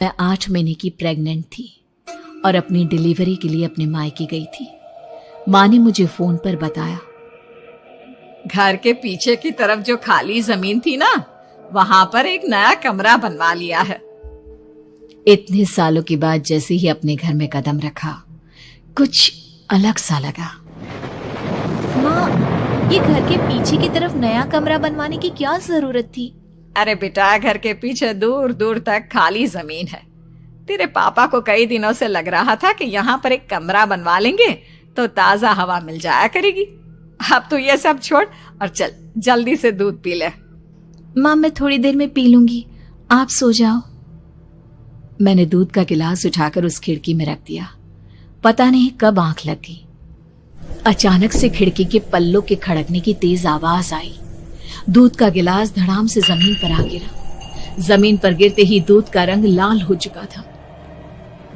मैं 8 महीने की प्रेग्नेंट थी और अपनी डिलीवरी के लिए अपने मायके गई थी। माँ ने मुझे फोन पर बताया, घर के पीछे की तरफ जो खाली जमीन थी ना, वहां पर एक नया कमरा बनवा लिया है। इतने सालों के बाद जैसे ही अपने घर में कदम रखा, कुछ अलग सा लगा। माँ, ये घर के पीछे की तरफ नया कमरा बनवाने की क्या जरूरत थी? अरे बेटा, घर के पीछे दूर दूर तक खाली जमीन है। तेरे पापा को कई दिनों से लग रहा था कि यहाँ पर एक कमरा बनवा लेंगे तो ताजा हवा मिल जाया करेगी। अब तो ये सब छोड़ और चल जल्दी से दूध पी ले। माँ, मैं थोड़ी देर में पी लूंगी, आप सो जाओ। मैंने दूध का गिलास उठाकर उस खिड़की में रख दिया। पता नहीं कब आंख लगी। अचानक से खिड़की के पल्लों के खड़कने की तेज आवाज आई। दूध का गिलास धड़ाम से जमीन पर आ गिरा। जमीन पर गिरते ही दूध का रंग लाल हो चुका था।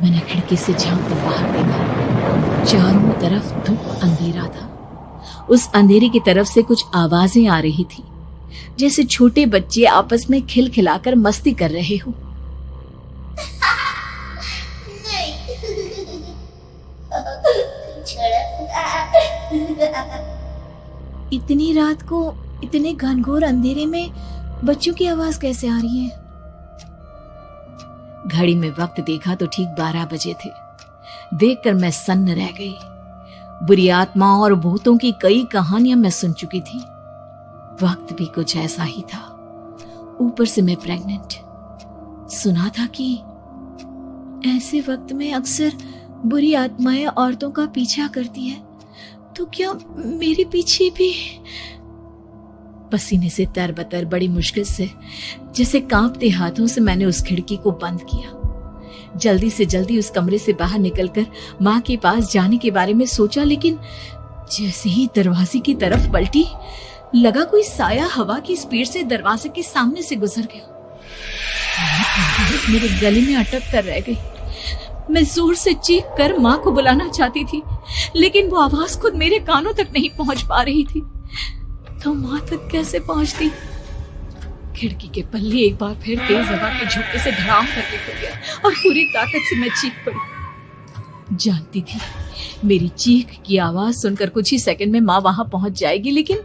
मैंने खिड़की से झांककर बाहर देखा। चारों तरफ धूप अंधेरा था। उस अंधेरे की तरफ से कुछ आवाजें आ रही थी, जैसे छोटे बच्चे आपस में खिलखिलाकर मस्ती कर रहे हो। इतनी रात को इतने घनघोर अंधेरे में बच्चों की आवाज कैसे आ रही है? घड़ी में वक्त देखा तो ठीक 12 बजे थे। देखकर मैं सन्न रह गई। बुरी आत्माओं और भूतों की कई कहानियां मैं सुन चुकी थी। वक्त भी कुछ ऐसा ही था। ऊपर से मैं प्रेग्नेंट। सुना था कि ऐसे वक्त में अक्सर बुरी आत्माएं औरतों का पीछा करती है, तो क्या मेरे पीछे भी? पसीने से तरबतर बड़ी मुश्किल से, जैसे कांपते हाथों से मैंने उस खिड़की को बंद किया। जल्दी से जल्दी उस कमरे से बाहर निकलकर माँ के पास जाने के बारे में सोचा, लेकिन जैसे ही दरवाजे की तरफ पलटी, लगा कोई साया हवा की स्पीड से दरवाजे के सामने से गुजर गया। मेरे गले में अटक कर रह गई। मैं जोर से चीख कर माँ को बुलाना चाहती थी, लेकिन वो आवाज खुद मेरे कानों तक नहीं पहुंच पा रही थी। तो माँ तक कैसे पहुंचती? खिड़की के पल्ले एक बार फिर तेज हवा के झोंके से धड़ाम करके खुल गया और पूरी ताकत से मैं चीख पड़ी। जानती थी मेरी चीख की आवाज सुनकर कुछ ही सेकंड में माँ वहां पहुंच जाएगी, लेकिन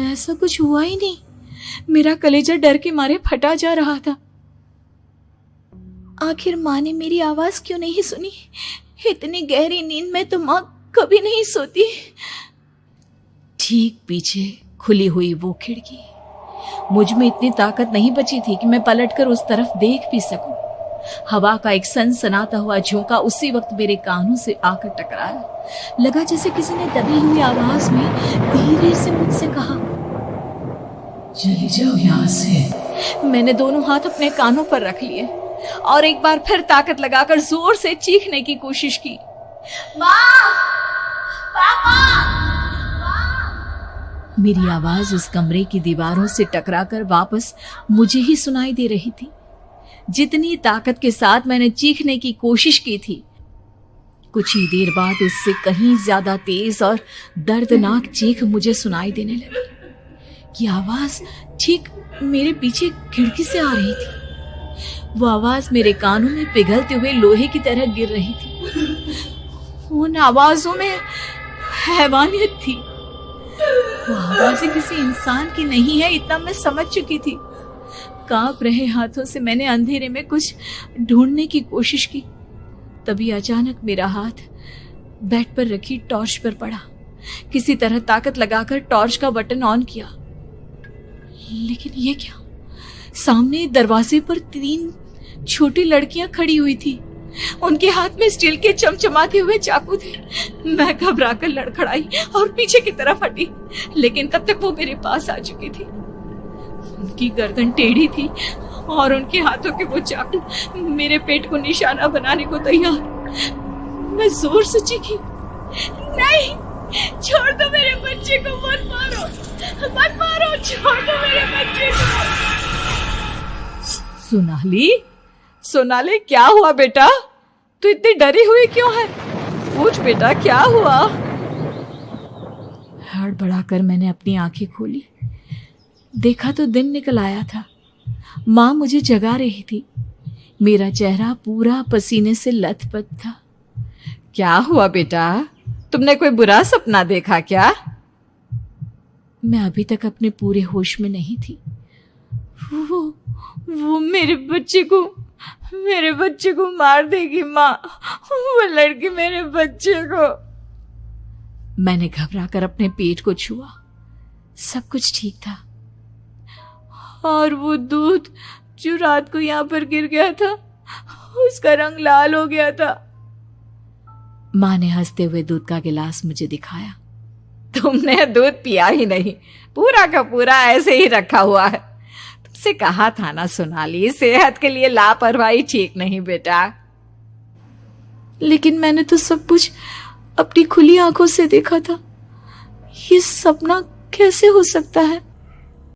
ऐसा कुछ हुआ ही नहीं। मेरा कलेजा डर के मारे फटा जा रहा था। आखिर माँ ने मेरी आवाज क्यों नहीं सुनी? इतनी गहरी नींद में तो माँ कभी नहीं सोती। ठीक पीछे खुली हुई वो खिड़की। मुझ में इतनी ताकत नहीं बची थी कि मैं पलटकर उस तरफ देख भी सकूं। हवा का एक सनसनाता हुआ झोंका उसी वक्त मेरे कानों से आकर टकराया। लगा जैसे किसी ने दबी हुई आवाज में धीरे से मुझसे कहा, चली जाओ यहाँ से। मैंने दोनों हाथ अपने कानों पर रख लिए और एक बार फिर ताकत लगाकर जोर से चीखने की कोशिश की। माँ! पापा! मेरी आवाज उस कमरे की दीवारों से टकराकर वापस मुझे ही सुनाई दे रही थी। जितनी ताकत के साथ मैंने चीखने की कोशिश की थी, कुछ ही देर बाद उससे कहीं ज्यादा तेज और दर्दनाक चीख मुझे सुनाई देने लगी। ये आवाज ठीक मेरे पीछे खिड़की से आ रही थी। वो आवाज मेरे कानों में पिघलते हुए लोहे की तरह गिर रही थी। उन आवाजों में हैवानियत थी। वो आवाजें किसी इंसान की नहीं है, इतना मैं समझ चुकी थी। कांप रहे हाथों से मैंने अंधेरे में कुछ ढूंढने की कोशिश की। तभी अचानक मेरा हाथ बेड पर रखी टॉर्च पर पड़ा। किसी तरह ताकत लगाकर टॉर्च का बटन ऑन किया, लेकिन ये क्या? सामने दरवाजे पर 3 छोटी लड़कियां खड़ी हुई थी। उनके हाथ में स्टील के चमचमाते हुए चाकू थे। मैं घबराकर लड़खड़ाई और पीछे की तरफ हटी, लेकिन तब तक वो मेरे पास आ चुकी थी। उनकी गर्दन टेढ़ी थी और उनके हाथों के वो चाकू मेरे पेट को निशाना बनाने को तैयार। मैं जोर से चीखी, नहीं, छोड़ दो मेरे बच्चे को, मत मारो, मत मारो, छोड़ दो मेरे बच्चे को। सोनाली, क्या हुआ बेटा? तू इतनी डरी हुई क्यों है? पूछ बेटा, क्या हुआ? हड़बड़ाकर मैंने अपनी आंखें खोली। देखा तो दिन निकल आया था। माँ मुझे जगा रही थी। मेरा चेहरा पूरा पसीने से लथपथ था। क्या हुआ बेटा, तुमने कोई बुरा सपना देखा क्या? मैं अभी तक अपने पूरे होश में नहीं थी। वो मेरे बच्चे को मार देगी माँ। वो लड़की मेरे बच्चे को। मैंने घबराकर अपने पेट को छुआ। सब कुछ ठीक था। और वो दूध जो रात को यहाँ पर गिर गया था, उसका रंग लाल हो गया था। माँ ने हंसते हुए दूध का गिलास मुझे दिखाया। तुमने दूध पिया ही नहीं, पूरा का पूरा ऐसे ही रखा हुआ है। तुमसे कहा था ना सोनाली, सेहत के लिए लापरवाही ठीक नहीं बेटा। लेकिन मैंने तो सब कुछ अपनी खुली आंखों से देखा था। ये सपना कैसे हो सकता है?